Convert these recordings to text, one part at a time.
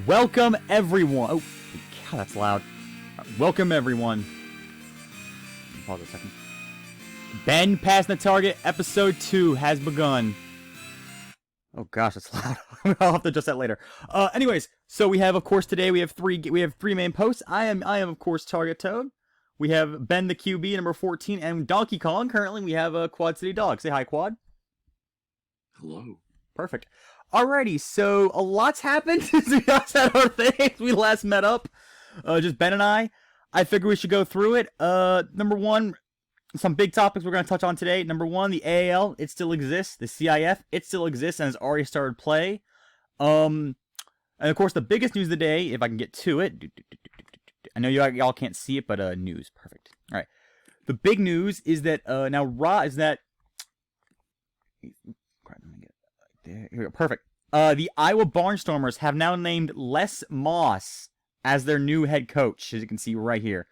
Welcome, everyone. Oh, God, that's loud. Welcome, everyone. Pause a second. Ben passing the target. Episode 2 has begun. Oh gosh, that's loud. I'll have to adjust that later. Anyways, so we have, of course, today we have three main posts. I am, of course, Target Toad. We have Ben the QB, number 14, and Donkey Kong. Currently, we have Quad City Dawgs. Say hi, Quad. Hello. Perfect. Alrighty, so a lot's happened since we last had our things. We last met up, just Ben and I. I figure we should go through it. Number one, some big topics we're going to touch on today. Number one, the AAL, it still exists. The CIF, it still exists and has already started play. And of course, the biggest news of the day, if I can get to it. I know y'all can't see it, but news. Perfect. All right. The big news is that There we go. Perfect. The Iowa Barnstormers have now named Les Moss as their new head coach, as you can see right here.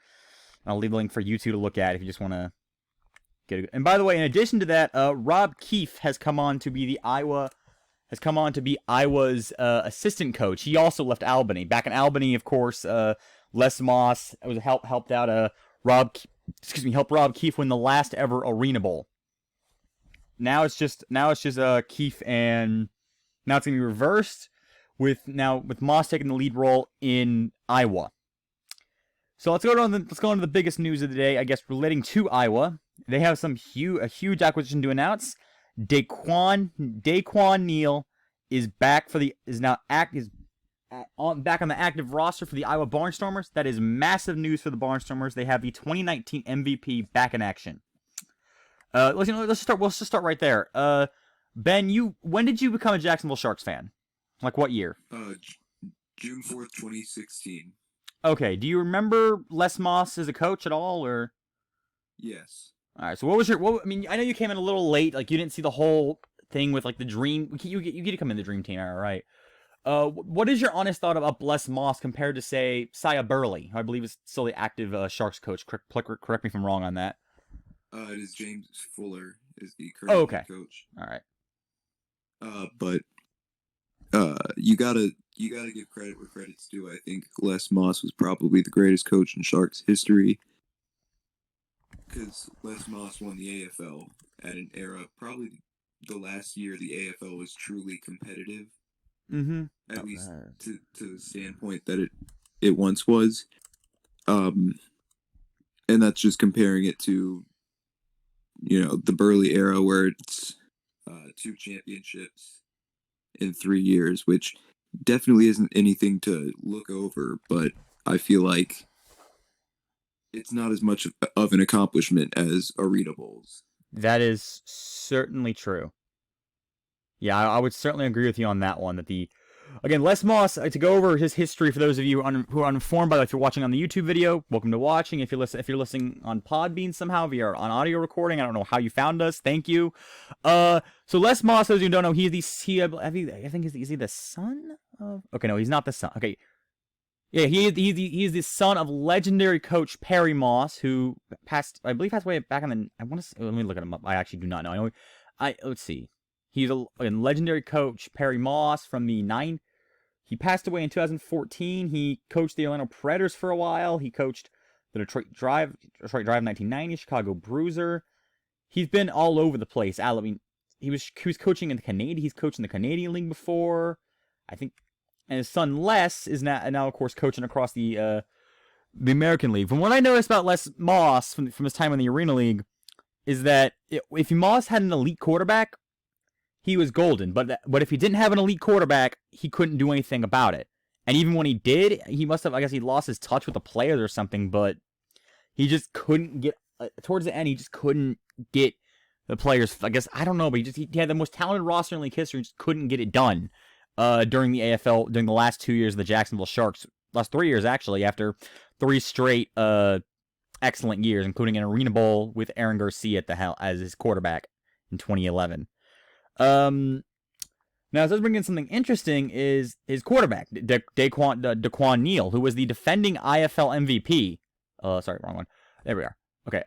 I'll leave a link for you two to look at if you just want to get it. And by the way, in addition to that, Rob Keefe has come on to be Iowa's assistant coach. He also left Albany. Back in Albany, of course, Les Moss helped out Rob Keefe win the last ever Arena Bowl. Now it's just Keefe, and now it's gonna be reversed with Moss taking the lead role in Iowa. So let's go on to the biggest news of the day, I guess, relating to Iowa. They have a huge acquisition to announce. DaQuan Neal is back back on the active roster for the Iowa Barnstormers. That is massive news for the Barnstormers. They have the 2019 MVP back in action. Let's just start right there. Ben, when did you become a Jacksonville Sharks fan? Like what year? June 4th, 2016. Okay. Do you remember Les Moss as a coach at all, or? Yes. All right. So I mean, I know you came in a little late. Like you didn't see the whole thing with like the dream. You get to come in the dream team, all right? What is your honest thought about Les Moss compared to say Sia Burley, who I believe is still the active Sharks coach? Correct me if I'm wrong on that. It is James Fuller is the current head coach. All right. But you gotta give credit where credit's due. I think Les Moss was probably the greatest coach in Sharks history, because Les Moss won the AFL at an era, probably the last year the AFL was truly competitive. Mm-hmm. At least to the standpoint that it once was. And that's just comparing it to, the Burley era, where it's 2 championships in 3 years, which definitely isn't anything to look over, but I feel like it's not as much of an accomplishment as Arena Bowls. That is certainly true. Yeah, I would certainly agree with you on that one. Again, Les Moss, to go over his history for those of you who are uninformed, by if you're watching on the YouTube video, welcome to watching. If you're listening on Podbean somehow via on audio recording, I don't know how you found us. Thank you. So Les Moss, those of you who don't know, is he the son of? Okay, no, he's not the son. Okay, yeah, he's the son of legendary coach Perry Moss, who I believe passed away back in the. Let me look at him up. I actually do not know. Let's see. He's a legendary coach, Perry Moss, from the 9. He passed away in 2014. He coached the Orlando Predators for a while. He coached the Detroit Drive in 1990, Chicago Bruiser. He's been all over the place. I mean, he was coaching in the Canadian. He's coached in the Canadian League before, I think. And his son Les is now of course, coaching across the American League. From what I noticed about Les Moss from his time in the Arena League, is that if Moss had an elite quarterback, he was golden, but if he didn't have an elite quarterback, he couldn't do anything about it. And even when he did, he must have, I guess he lost his touch with the players or something, but he just couldn't get, towards the end, he just couldn't get the players, I guess, I don't know, but he had the most talented roster in league history, just couldn't get it done during the AFL, during the last 2 years of the Jacksonville Sharks, last 3 years actually, after 3 straight excellent years, including an Arena Bowl with Aaron Garcia as his quarterback in 2011. Now, it does bring in something interesting is his quarterback, DaQuan Neal, who was the defending IFL MVP. Sorry, wrong one. There we are. Okay.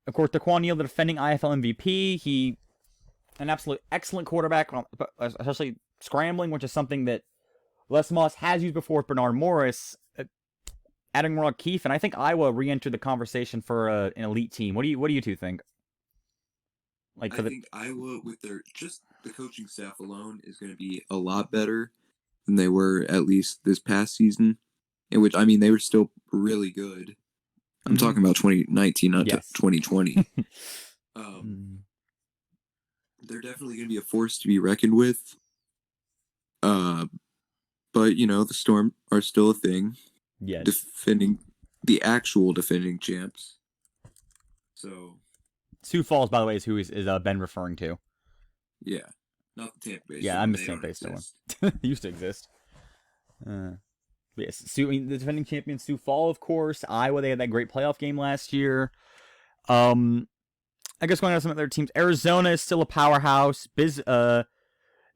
Of course, DaQuan Neal, the defending IFL MVP. He, an absolute excellent quarterback, especially scrambling, which is something that Les Moss has used before with Bernard Morris, adding Rob Keefe, and I think Iowa re-entered the conversation for an elite team. What do you two think? I think Iowa, with just the coaching staff alone, is going to be a lot better than they were at least this past season. In which, I mean, they were still really good. I'm talking about 2019, not 2020. They're definitely going to be a force to be reckoned with. But, you know, the Storm are still a thing. Yes. The actual defending champs. So. Sioux Falls, by the way, is who is Ben referring to. Yeah. Not the Tampa Bay. Yeah, I'm the Tampa Bay Storm. Used to exist. Yes, the defending champion Sioux Falls, of course. Iowa, they had that great playoff game last year. I guess going on to some other teams. Arizona is still a powerhouse.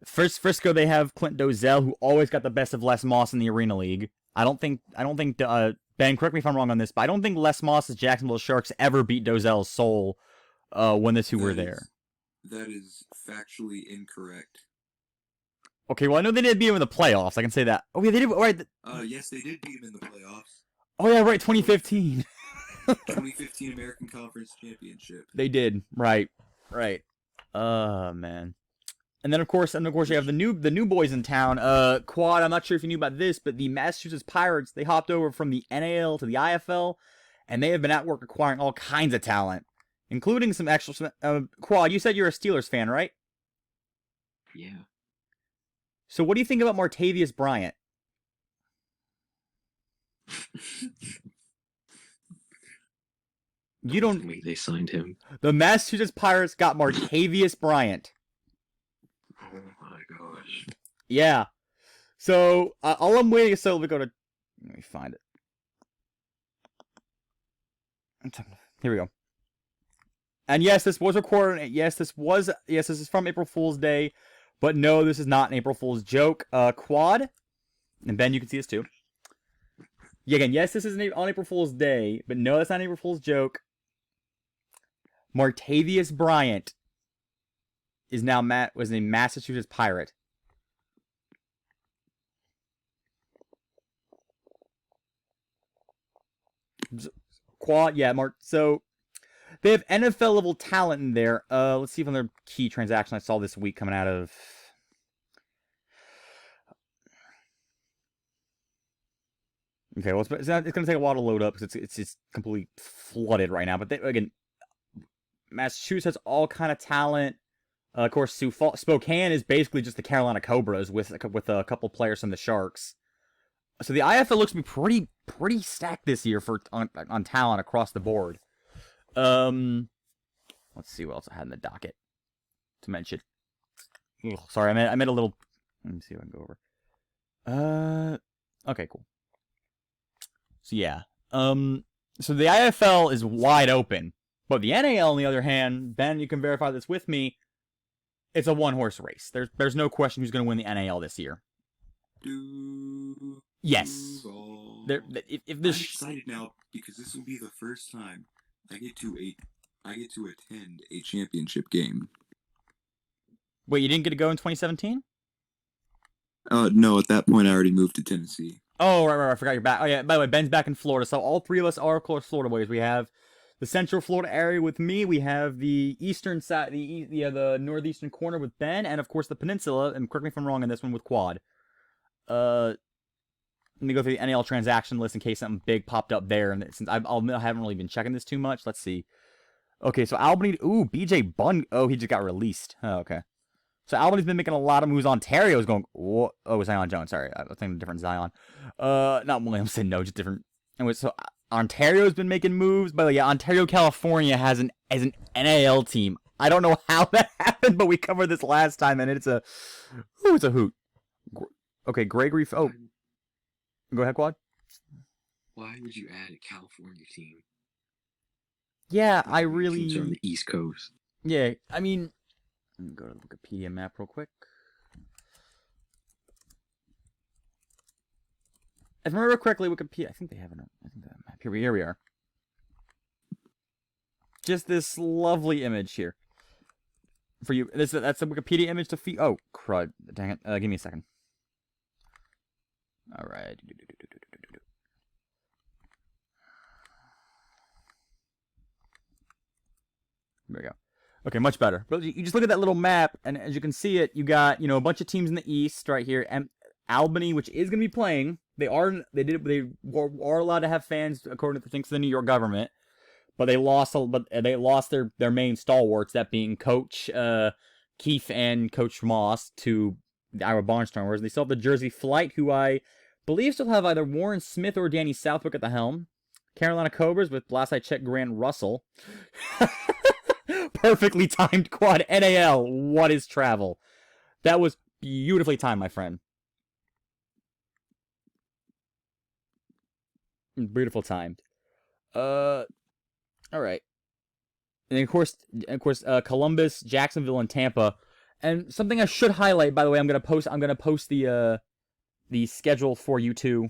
Frisco, they have Clint Dozel, who always got the best of Les Moss in the Arena League. I don't think Ben, correct me if I'm wrong on this, but I don't think Les Moss's Jacksonville Sharks ever beat Dozel's soul when the two were there. That is factually incorrect. Okay, well, I know they did beat him in the playoffs. I can say that. Oh, yeah, they did. Right. Yes, they did beat him in the playoffs. Oh, yeah, right, 2015. 2015 American Conference Championship. They did. Right. Man. And then, of course, you have the new boys in town. Quad, I'm not sure if you knew about this, but the Massachusetts Pirates, they hopped over from the NAL to the IFL, and they have been at work acquiring all kinds of talent, including some actual... Quad, you said you're a Steelers fan, right? Yeah. So what do you think about Martavius Bryant? You don't... They signed him. The Massachusetts Pirates got Martavius Bryant. Oh my gosh. Yeah. So, all I'm waiting is let me find it. Here we go. And yes, this was recorded. Yes, this is from April Fool's Day. But no, this is not an April Fool's joke. Quad, and Ben, you can see this too. Yeah, again, yes, this is on April Fool's Day, but no, that's not an April Fool's joke. Martavius Bryant was a Massachusetts Pirate. Quad, yeah, so they have NFL level talent in there. Let's see if on their key transaction I saw this week coming out of. Okay, well, it's going to take a while to load up because it's just completely flooded right now. But again, Massachusetts has all kind of talent. Of course, Spokane is basically just the Carolina Cobras with a couple players from the Sharks. So the IFL looks to be pretty stacked this year on talent across the board. Let's see what else I had in the docket to mention. Ugh, sorry, I made a little. Let me see if I can go over. Okay, cool. So yeah, so the IFL is wide open, but the NAL, on the other hand, Ben, you can verify this with me. It's a one-horse race. There's no question who's going to win the NAL this year. Yes. If I'm excited now because this will be the first time I get to attend a championship game. Wait, you didn't get to go in 2017? No, at that point I already moved to Tennessee. Oh, right, I forgot you're back. Oh, yeah, by the way, Ben's back in Florida, so all three of us are, of course, Florida boys. We have the Central Florida area with me, we have the eastern side, the northeastern corner with Ben, and, of course, the peninsula, and correct me if I'm wrong on this one, with Quad. Let me go through the NAL transaction list in case something big popped up there, and since I haven't really been checking this too much, let's see. Okay, so Albany, BJ Bunn, he just got released. Oh, okay. So Albany's been making a lot of moves. Ontario's going, whoa. Oh, Zion Jones. Sorry, I was thinking of different Zion. Not Williamson. No, just different. Anyway, so Ontario's been making moves. But yeah, Ontario, California has an NAL team. I don't know how that happened, but we covered this last time, and it's a hoot. Okay, Gregory. Oh, go ahead, Quad. Why would you add a California team? Yeah, I really. Teams are on the East Coast. Yeah, I mean. Let me go to the Wikipedia map real quick. If I remember correctly, Wikipedia, I think they have a map. Here we are. Just this lovely image here. For you. That's a Wikipedia image to feed. Oh, crud. Dang it. Give me a second. All right. There we go. Okay, much better. But you just look at that little map, and as you can see it, you got a bunch of teams in the East right here, and Albany, which is going to be playing. They are allowed to have fans according to the things of the New York government, but they lost their main stalwarts, that being Coach Keefe and Coach Moss, to our Barnstormers. They still have the Jersey Flight, who I believe still have either Warren Smith or Danny Southwick at the helm. Carolina Cobras with, last I checked, Grant Russell. Perfectly timed quad NAL. What is travel? That was beautifully timed, my friend. Beautiful timed. All right. And of course, Columbus, Jacksonville, and Tampa. And something I should highlight, by the way, I'm gonna post the schedule for you two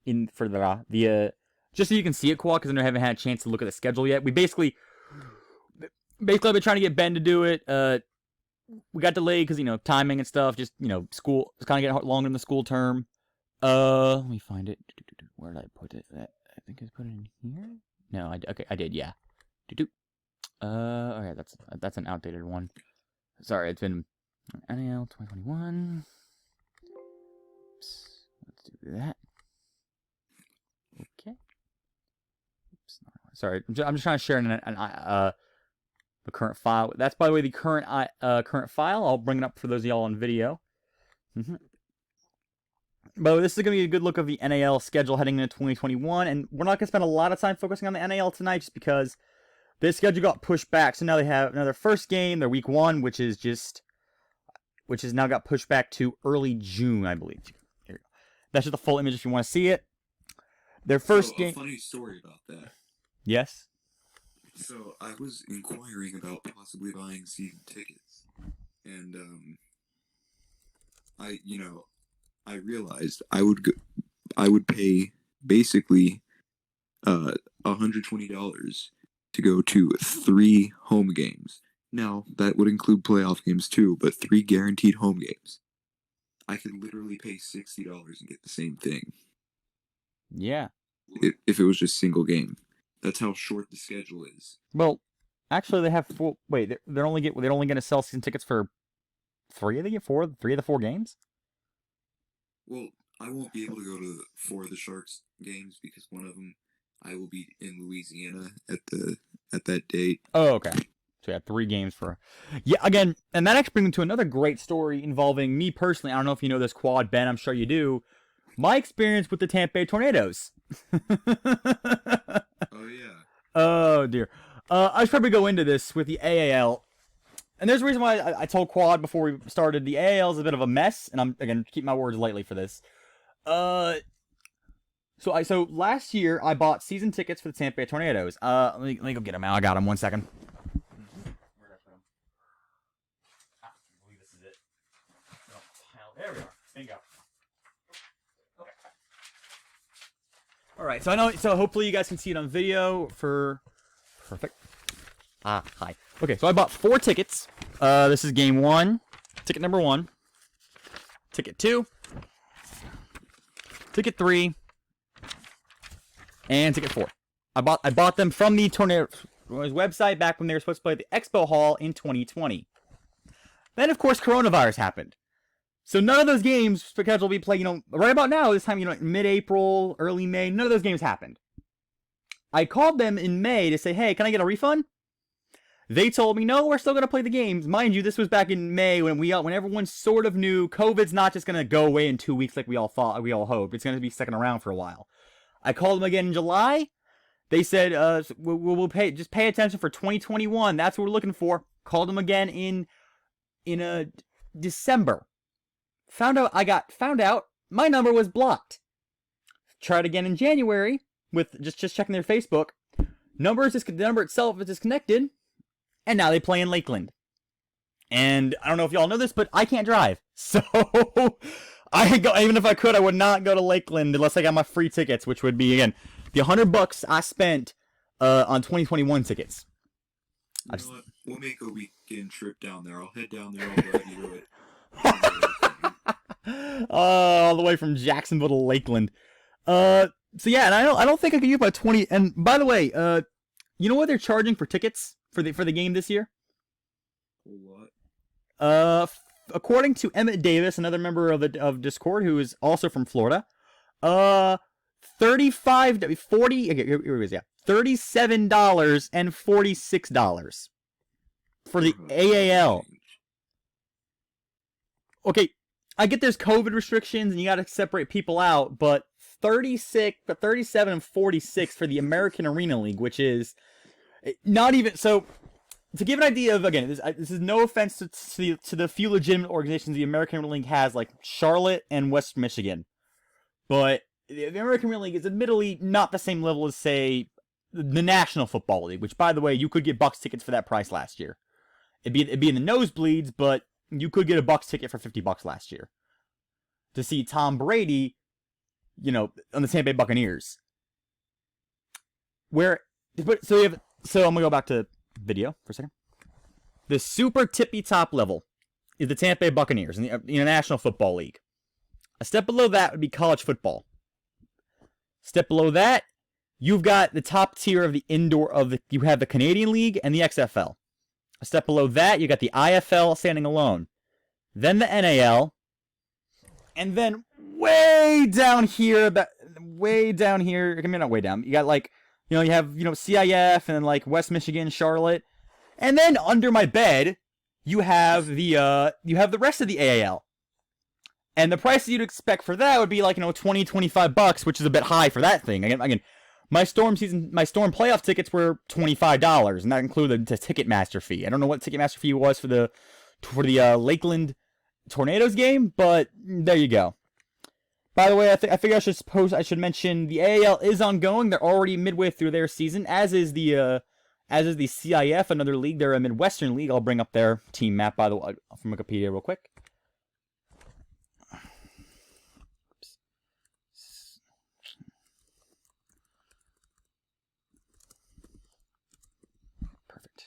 just so you can see it, Quad, because I haven't had a chance to look at the schedule yet. We basically I've been trying to get Ben to do it. We got delayed because timing and stuff. Just school. It's kind of getting longer in the school term. Let me find it. Where did I put it? I think I put it in here. No, I did. Yeah. Okay, that's an outdated one. Sorry, it's been NAL 2021. Oops. Let's do that. Okay. Oops. Sorry, I'm just trying to share the current file. That's, by the way, the current file. I'll bring it up for those of y'all on video. But this is going to be a good look of the NAL schedule heading into 2021, and we're not going to spend a lot of time focusing on the NAL tonight just because this schedule got pushed back. So now they have another first game, their week 1, which has now got pushed back to early June, I believe. Here we go. That's just the full image if you want to see it. Their first game. A funny story about that. Yes? So I was inquiring about possibly buying season tickets, and I realized I would pay basically $120 to go to 3 home games. Now that would include playoff games too, but 3 guaranteed home games. I could literally pay $60 and get the same thing. Yeah. If it was just single game. That's how short the schedule is. Well, actually, they have 4. Wait, they're only going to sell season tickets for 3 of the 4 games. Well, I won't be able to go to 4 of the Sharks games because one of them I will be in Louisiana at that date. Oh, okay. So yeah, 3 games for. Yeah, again, and that actually brings me to another great story involving me personally. I don't know if you know this, Quad, Ben. I'm sure you do. My experience with the Tampa Bay Tornadoes. Oh yeah. Oh dear. I should probably go into this with the AAL. And there's a reason why I told Quad before we started, the AAL is a bit of a mess, and I'm, again, keep my words lightly for this. So last year, I bought season tickets for the Tampa Bay Tornadoes. Let me go get them out. I got them. 1 second. Where did I put them? I believe this is it. There we are. Bingo. Okay. All right. So hopefully you guys can see it on video. Perfect. Hi. Okay, so I bought 4 tickets. This is game 1, ticket number 1, ticket 2, ticket 3, and ticket 4. I bought them from the Tornadoes website back when they were supposed to play at the Expo Hall in 2020. Then, of course, coronavirus happened. So none of those games scheduled to be played, right about now, this time, mid-April, early May, none of those games happened. I called them in May to say, hey, can I get a refund? They told me, no, we're still going to play the games. Mind you, this was back in May when everyone sort of knew COVID's not just going to go away in 2 weeks like we all hoped. It's going to be sticking around for a while. I called them again in July. They said, we'll pay attention for 2021. That's what we're looking for. Called them again in December. Found out my number was blocked. Tried again in January with just checking their Facebook. The number itself is disconnected. And now they play in Lakeland. And I don't know if y'all know this, but I can't drive. So even if I could, I would not go to Lakeland unless I got my free tickets, which would be, again, the $100 I spent on 2021 tickets. You know what? We'll make a weekend trip down there. I'll head down there. I'll drive you to it. All the way from Jacksonville to Lakeland. So yeah, and I don't think I could use my 20. And by the way, you know what they're charging for tickets for the game this year? What? According to Emmett Davis, another member of Discord who is also from Florida, $37 and $46 for the AAL. Okay, I get there's COVID restrictions and you got to separate people out, but 37 and 46 for the American Arena League, which is not even so. To give an idea of, again, this is no offense to the few legitimate organizations the American Arena League has, like Charlotte and West Michigan, but the American Arena League is admittedly not the same level as, say, the National Football League, which, by the way, you could get Bucks tickets for that price last year. It'd be in the nosebleeds, but you could get a Bucks ticket for $50 last year to see Tom Brady, on the Tampa Bay Buccaneers. So I'm gonna go back to video for a second. The super tippy top level is the Tampa Bay Buccaneers in the National Football League. A step below that would be college football. Step below that, you've got the top tier of you have the Canadian League and the XFL. A step below that, you got the IFL standing alone. Then the NAL. And then way down here, I mean, not way down. You got you have, CIF and then like West Michigan, Charlotte. And then under my bed, you have the rest of the AAL. And the price you'd expect for that would be like, $20-$25, which is a bit high for that thing. Again, my Storm playoff tickets were $25, and that included the Ticketmaster fee. I don't know what Ticketmaster fee was for the Lakeland Tornadoes game, but there you go. By the way, I figure I should mention the AAL is ongoing. They're already midway through their season, as is the CIF, another league. They're a Midwestern league. I'll bring up their team map, by the way, from Wikipedia real quick. Perfect.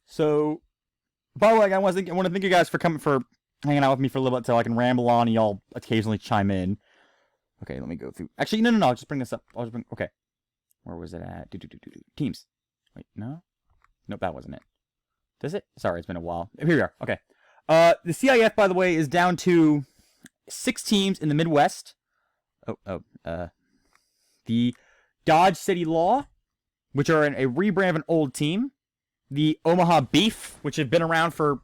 So, by the way, I want to thank you guys for hanging out with me for a little bit so I can ramble on and y'all occasionally chime in. Okay, let me go through. Actually, no. I'll just bring this up. Okay. Where was it at? Teams. Wait, no? Nope, that wasn't it. Does it? Sorry, it's been a while. Here we are. Okay. The CIF, by the way, is down to 6 teams in the Midwest. The Dodge City Law, which are a rebrand of an old team. The Omaha Beef, which have been around for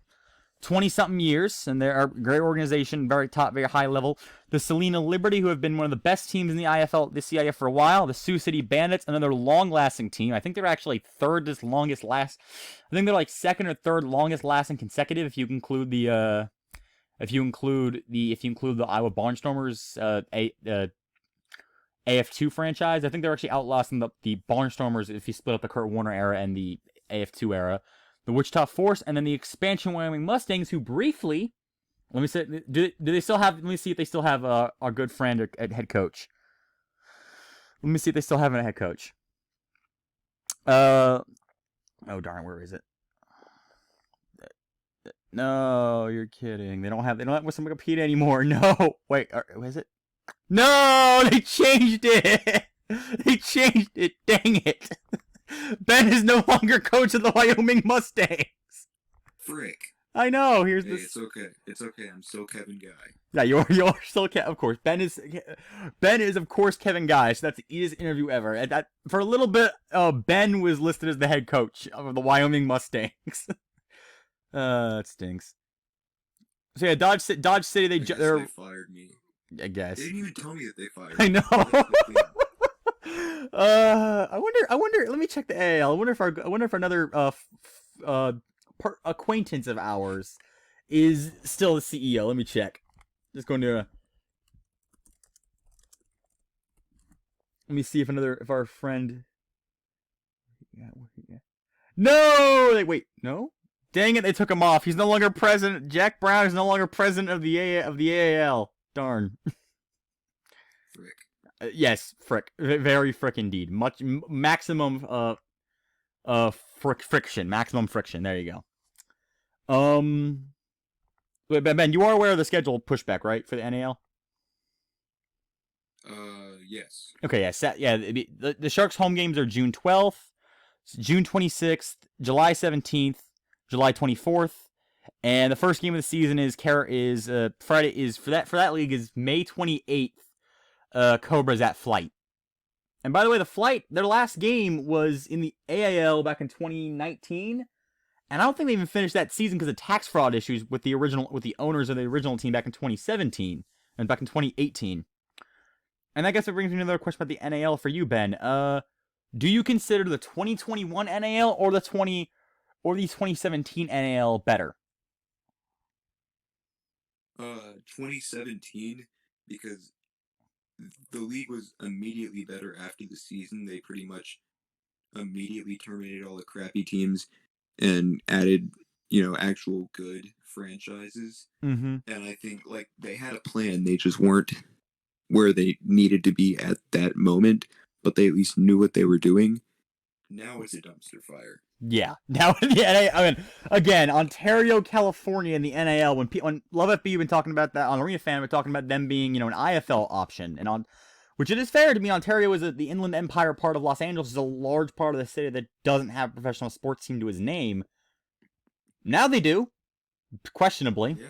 20-something years, and they're a great organization, very top, very high level. The Salina Liberty, who have been one of the best teams in the CIF for a while. The Sioux City Bandits, another long-lasting team. I think they're actually I think they're like second or third longest-lasting consecutive if you include the Iowa Barnstormers, AF2 franchise. I think they're actually outlasting the Barnstormers if you split up the Kurt Warner era and the AF2 era. The Wichita Force, and then the expansion Wyoming Mustangs, who briefly, let me see, do they still have, let me see if they still have our good friend at head coach. Let me see if they still have a head coach. Oh darn, where is it? No, you're kidding. They don't have Western Wikipedia anymore. No, wait, is it? No, they changed it. They changed it. Dang it. Ben is no longer coach of the Wyoming Mustangs. Frick. I know. Here's Hey, this. it's okay. It's okay. I'm still Kevin Guy. Yeah, you're still of course. Ben is of course Kevin Guy. So that's the easiest interview ever. And that for a little bit, Ben was listed as the head coach of the Wyoming Mustangs. That stinks. So yeah, Dodge City. They fired me. I guess. They didn't even tell me that they fired I me. know. I wonder. Let me check the AL. I wonder if another acquaintance of ours is still the CEO. Let me check. Just going to. Let me see if our friend. No, wait, no. Dang it! They took him off. He's no longer president. Jack Brown is no longer president of the AAL. Darn. Frick. Yes, frick. Very frick indeed. Maximum friction. Maximum friction. There you go. Wait, Ben, you are aware of the schedule pushback, right, for the NAL? Yes. Okay, yeah, the Sharks' home games are June 12th, June 26th, July 17th, July 24th, and the first game of the season is Friday is for that league is May 28th. Cobra's at Flight. And by the way, the Flight, their last game was in the AAL back in 2019, and I don't think they even finished that season because of tax fraud issues with the owners of the original team back in 2017 and back in 2018. And I guess it brings me to another question about the NAL for you, Ben. Do you consider the 2021 NAL or the 2017 NAL better? 2017, because the league was immediately better after the season. They pretty much immediately terminated all the crappy teams and added, actual good franchises. Mm-hmm. And I think, they had a plan. They just weren't where they needed to be at that moment, but they at least knew what they were doing. Now it's a dumpster fire. Yeah. Now, again, Ontario, California, and the NAL. When Love FB have been talking about that, on Arena Fan, we're talking about them being, an IFL option, and which it is fair to me. Ontario is the Inland Empire part of Los Angeles, is a large part of the city that doesn't have a professional sports team to his name. Now they do, questionably. Yeah.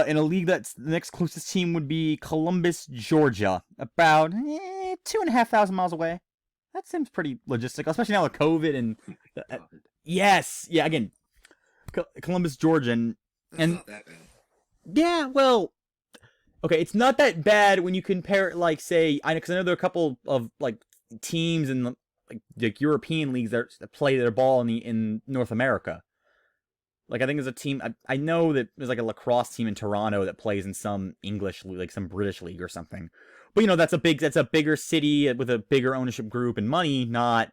In a league that's the next closest team would be Columbus, Georgia, about 2,500 miles away. That seems pretty logistical, especially now with COVID and yes, yeah. Again, Columbus, Georgia, and not that bad. Yeah, well, okay, it's not that bad when you compare it, say, because I know there are a couple of teams in like European leagues that play their ball in North America. I think there's a team. I know that there's a lacrosse team in Toronto that plays in some English league, some British league or something. But that's a bigger city with a bigger ownership group and money, not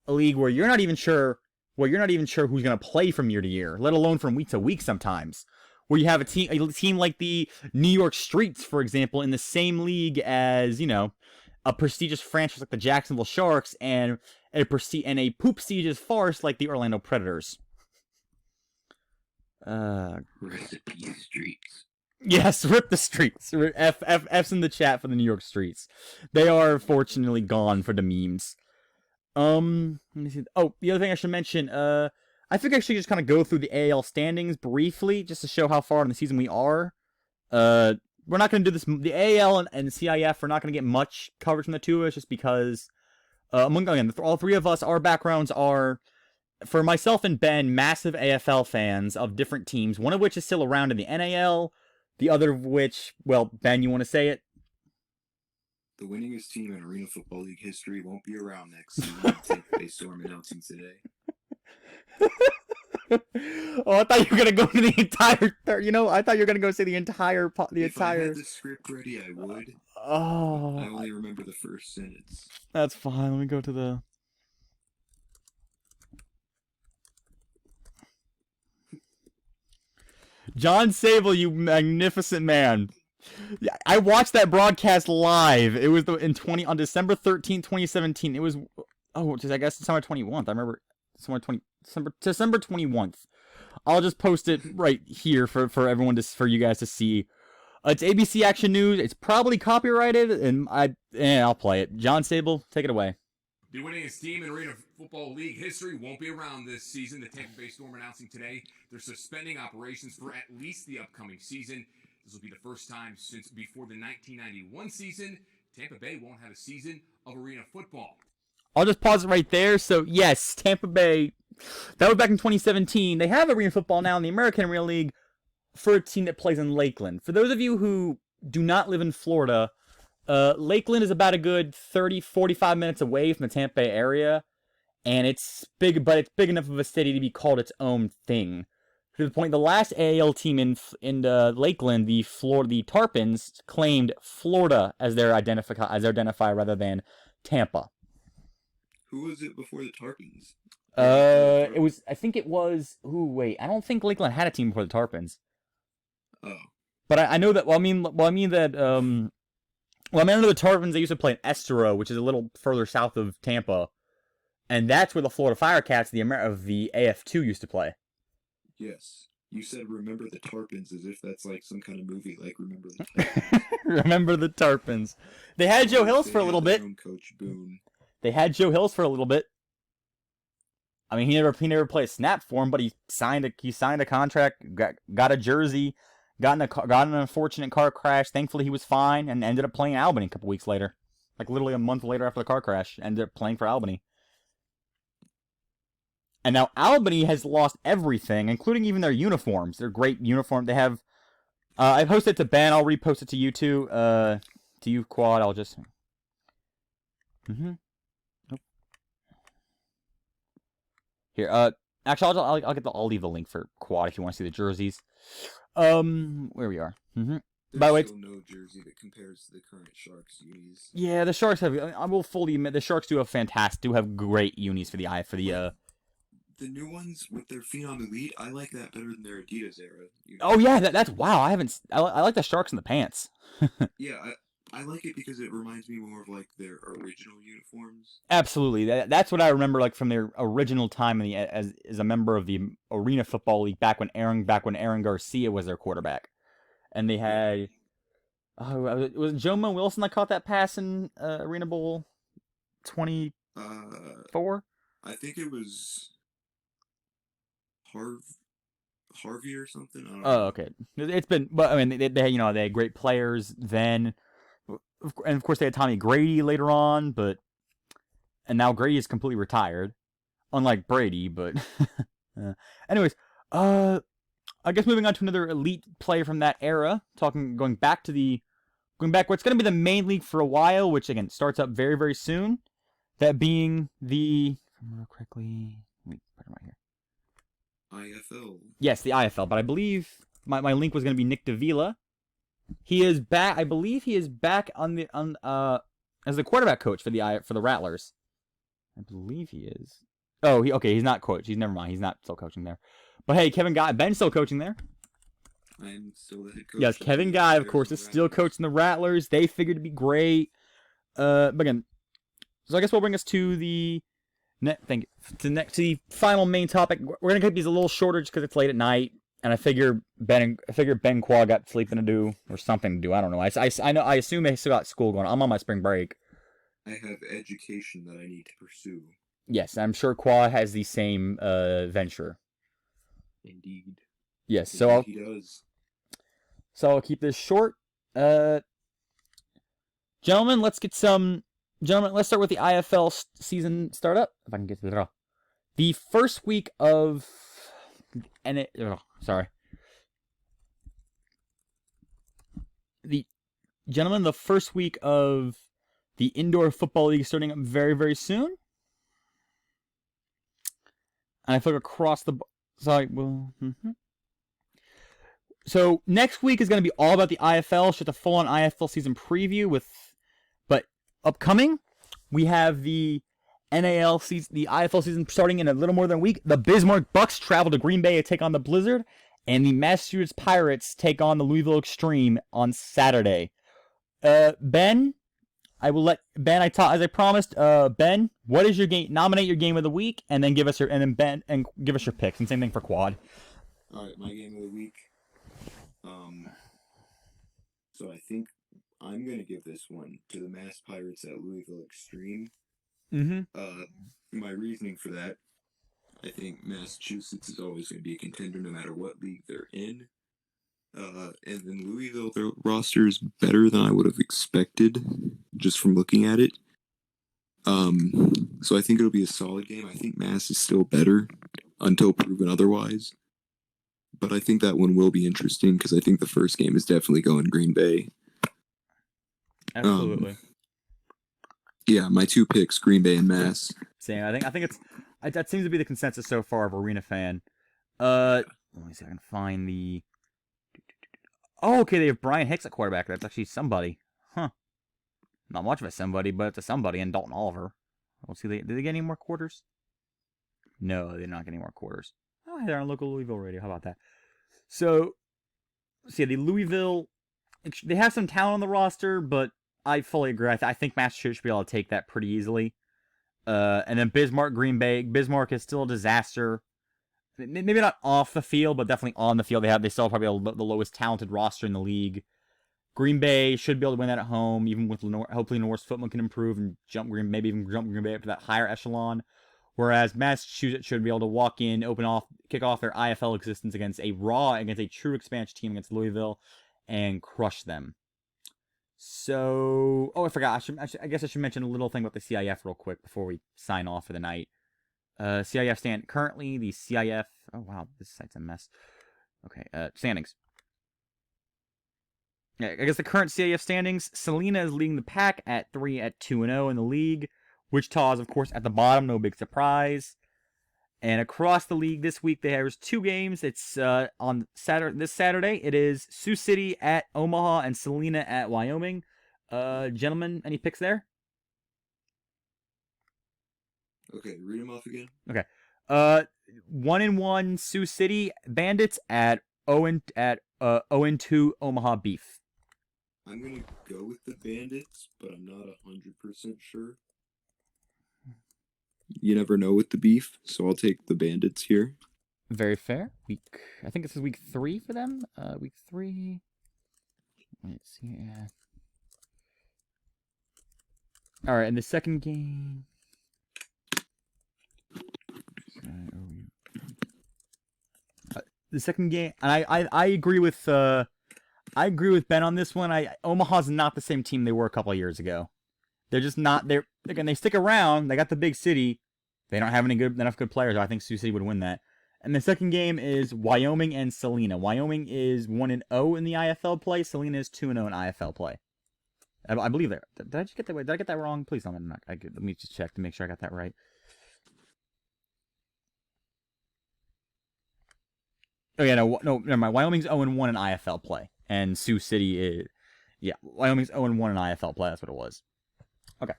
a league where you're not even sure who's going to play from year to year, let alone from week to week sometimes. Where you have a team like the New York Streets, for example, in the same league as, a prestigious franchise like the Jacksonville Sharks and a poop-prestigious farce like the Orlando Predators. Recipe Streets. Yes, rip the Streets. F's in the chat for the New York Streets. They are fortunately gone for the memes. Let me see. Oh, the other thing I should mention, I think I should just kind of go through the AL standings briefly, just to show how far in the season we are. We're not going to do this. The AL and CIF, we're not going to get much coverage from the two of us, just because, all three of us, our backgrounds are, for myself and Ben, massive AFL fans of different teams, one of which is still around in the NAL, the other of which, well, Ben, you want to say it? The winningest team in Arena Football League history won't be around next season. Tampa Bay Storm announcing today. Oh, I thought you were gonna go to the entire. I thought you were gonna go say the entire. If I had the script ready, I would. Oh. I only remember the first sentence. That's fine. Let me go to the. John Sable, you magnificent man. Yeah, I watched that broadcast live. It was on December 13th, 2017. It was I guess December 21st. I remember December 21st. I'll just post it right here for everyone for you guys to see. It's ABC Action News. It's probably copyrighted, and I'll play it. John Sable, take it away. The winningest team in Arena Football League history won't be around this season. The Tampa Bay Storm announcing today they're suspending operations for at least the upcoming season. This will be the first time since before the 1991 season. Tampa Bay won't have a season of arena football. I'll just pause it right there. So, yes, Tampa Bay, that was back in 2017. They have arena football now in the American Arena League for a team that plays in Lakeland. For those of you who do not live in Florida, Lakeland is about a good 30-45 minutes away from the Tampa Bay area, and it's big, but it's big enough of a city to be called its own thing. To the point, the last AAL team in Lakeland, the Tarpons, claimed Florida as their identifier rather than Tampa. Who was it before the Tarpons? It was. I think it was. Wait. I don't think Lakeland had a team before the Tarpons. Oh. But I know that. I know the Tarpons, they used to play in Estero, which is a little further south of Tampa, and that's where the Florida Firecats, of the AF2, used to play. Yes. You said remember the Tarpons as if that's like some kind of movie, like remember the Tarpons. Remember the Tarpons. They had Joe Hills They for a little had their bit. own Coach Boone. They had Joe Hills for a little bit. I mean, he never played a snap for him, but he signed a contract, got a jersey, got in an unfortunate car crash. Thankfully, he was fine and ended up playing Albany a couple weeks later, like literally a month later after the car crash. Ended up playing for Albany. And now Albany has lost everything, including even their uniforms. Their great uniform. They have. I posted it to Ben. I'll repost it to you too. To you, Quad. I'll just. Nope. Here. Actually, I'll leave the link for Quad if you want to see the jerseys. Where we are. By the way, still no jersey that compares to the current Sharks unis. Yeah, the Sharks have. I will fully admit the Sharks do have great unis for the The new ones with their Phenom Elite, I like that better than their Adidas era. Oh yeah, that's wow. I like the Sharks in the pants. Yeah, I like it because it reminds me more of like their original uniforms. Absolutely, that's what I remember like from their original time as a member of the Arena Football League back when Aaron Garcia was their quarterback, and they had was it Joe Mo Wilson that caught that pass in Arena Bowl 24? I think it was Harvey or something. I don't know. Okay. It's been, but I mean, they had great players then, and of course they had Tommy Grady later on, and now Grady is completely retired, unlike Brady. But, anyways, I guess moving on to another elite player from that era, going back what's going to be the main league for a while, which again starts up very very soon. That being if I remember correctly, let me put it right here. IFL. Yes, the IFL, but I believe my link was going to be Nick Davila. He is back. I believe he is back as the quarterback coach for the Rattlers. I believe he is. Oh, he's not coach. Never mind. He's not still coaching there. But hey, Ben's still coaching there. I'm still the head coach. Yes, Kevin Guy, of course, is still coaching the Rattlers. They figured to be great. But again, so I guess we'll bring us to the the final main topic. We're gonna keep these a little shorter just because it's late at night, and I figure Ben Quad got sleeping to do or something to do. I don't know. I assume they still got school going. I'm on my spring break. I have education that I need to pursue. Yes, I'm sure Quad has the same venture. Indeed. Yes, he does. So I'll keep this short. Gentlemen, let's start with the IFL season startup. If I can get to the draw. The first week of... The first week of the Indoor Football League starting up very, very soon. And I feel like across the... So next week is going to be all about the IFL. Just a full-on IFL season preview But upcoming, we have the NAL season, the IFL season starting in a little more than a week. The Bismarck Bucks travel to Green Bay to take on the Blizzard, and the Massachusetts Pirates take on the Louisville Extreme on Saturday. Ben, I will let Ben. As I promised. Ben, what is your game? Nominate your game of the week, and then give us your picks. And same thing for Quad. All right, my game of the week. So I think I'm gonna give this one to the Mass Pirates at Louisville Extreme. My reasoning for that, I think Massachusetts is always going to be a contender no matter what league they're in. And then Louisville, their roster is better than I would have expected just from looking at it. So I think it'll be a solid game. I think Mass is still better until proven otherwise. But I think that one will be interesting because I think the first game is definitely going Green Bay. Absolutely. Yeah, my two picks, Green Bay and Mass. Same. I think that seems to be the consensus so far of Arena Fan. Let me see if I can find the... Oh, okay, they have Brian Hicks at quarterback. That's actually somebody. Huh. Not much of a somebody, but it's a somebody, and Dalton Oliver. We'll see. Did they get any more quarters? No, they did not get any more quarters. Oh, they're on local Louisville radio. How about that? So yeah, the Louisville... They have some talent on the roster, but I fully agree. I think Massachusetts should be able to take that pretty easily. And then Bismarck, Green Bay. Bismarck is still a disaster. maybe not off the field, but definitely on the field. They still have probably the lowest talented roster in the league. Green Bay should be able to win that at home, even with hopefully North's football can improve and maybe even jump Green Bay up to that higher echelon. Whereas Massachusetts should be able to walk in, kick off their IFL existence against a true expansion team against Louisville, and crush them. So, I forgot. I guess I should mention a little thing about the CIF real quick before we sign off for the night. CIF currently the CIF. Oh wow, this site's a mess. Okay, standings. Yeah, I guess the current CIF standings. Salina is leading the pack at 2-0 in the league. Wichita is, of course, at the bottom. No big surprise. And across the league this week, there's 2 games. It's on this Saturday. It is Sioux City at Omaha and Salina at Wyoming. Gentlemen, any picks there? Okay, read them off again. Okay. 1-1 Sioux City Bandits at 0-2 Omaha Beef. I'm gonna go with the Bandits, but I'm not 100% sure. You never know with the Beef, so I'll take the Bandits here. Very fair. I think this is week 3 for them. Week 3. Let's see. Yeah. All right, and the second game. The second game, and I agree with Ben on this one. Omaha's not the same team they were a couple of years ago. They're just not. They stick around. They got the big city. They don't have enough good players. I think Sioux City would win that. And the second game is Wyoming and Salina. Wyoming is 1-0 in the IFL play. Salina is 2-0 in IFL play. I believe that. Did I just get that? Did I get that wrong? Please tell me I'm not. Let me just check to make sure I got that right. Oh yeah, no, never mind. Wyoming's 0-1 in IFL play, and Sioux City is, Wyoming's 0-1 in IFL play. That's what it was. Okay.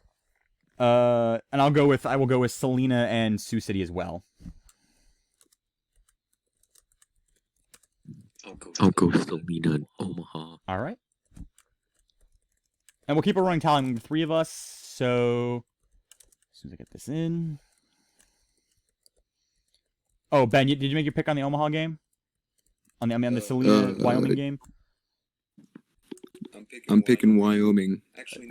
And I will go with Salina and Sioux City as well. I'll go Salina and Omaha. All right. And we'll keep a running tally among the 3 of us. So as soon as I get this in. Oh, Ben, did you make your pick on the Omaha game? On the Salina Wyoming game? I'm picking Wyoming.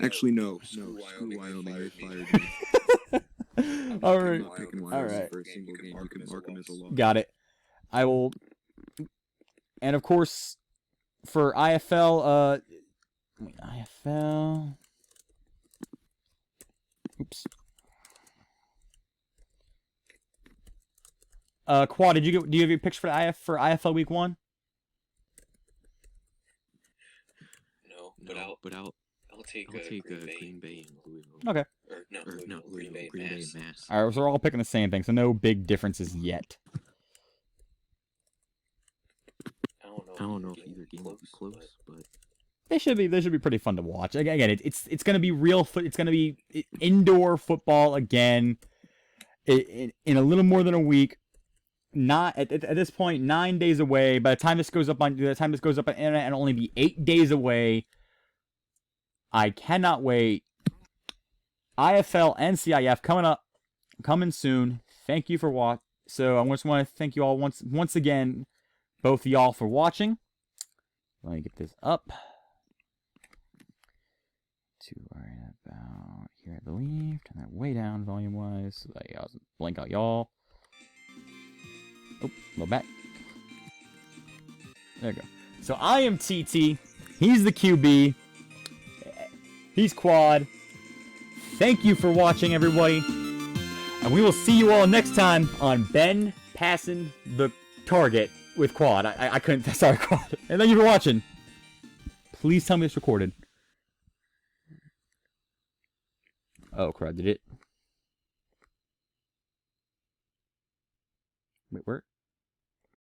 Actually, no. Screw Wyoming. They fired me. All right. I'm picking All Wyoming right. for a single game. You can mark them as a loss. Got it. I will. And of course, for IFL, IFL. Oops. Quad, do you have your picks for IFL week 1? No, but I'll take Green Bay and Louisville. Okay. Green Bay and Mass. All right, so we're all picking the same thing, so no big differences yet. I don't know if either game will be close, but They should be pretty fun to watch. Again, it's going to be real it's going to be indoor football again in a little more than a week. Not at this point 9 days away. By the time this goes up on the internet, it'll only be 8 days away. I cannot wait. IFL and CIF coming soon. Thank you for watching. So I just want to thank you all once again, both of y'all, for watching. Let me get this up to right about here, I believe. Turn that way down volume wise so that y'all doesn't blank out y'all. Oh, go back. There you go. So I am TT. He's the QB. He's Quad. Thank you for watching, everybody. And we will see you all next time on Ben Passing the Target with Quad. I couldn't. Sorry, Quad. And thank you for watching. Please tell me it's recorded. Oh, crud. Did it?